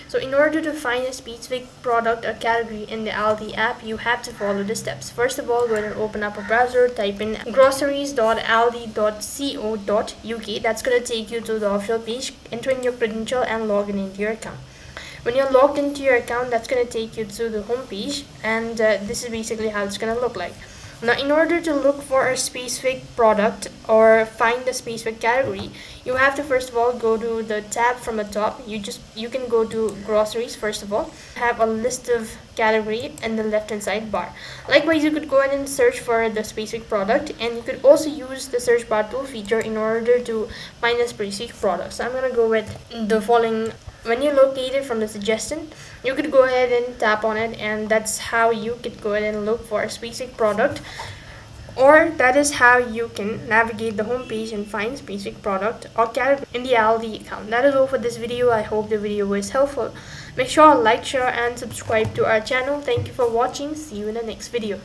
So in order to find a specific product or category in the Aldi app, you have to follow the steps. First of all, go ahead and open up a browser, type in groceries.aldi.co.uk. That's going to take you to the official page. Enter in your credential and log in into your account. When you're logged into your account, that's going to take you to the home page, and this is basically how it's going to look like. Now, in order to look for a specific product or find a specific category, you have to first of all go to the tab from the top. You can go to groceries first of all. Have a list of category in the left hand side bar. Likewise, you could go ahead and search for the specific product, and you could also use the search bar tool feature in order to find a specific product. So I'm gonna go with the following. When you locate it from the suggestion, you could go ahead and tap on it, and that's how you could go ahead and look for a specific product, or that is how you can navigate the home page and find specific product or category in the Aldi account. That is all for this video. I hope the video was helpful. Make sure to like, share and subscribe to our channel. Thank you for watching. See you in the next video.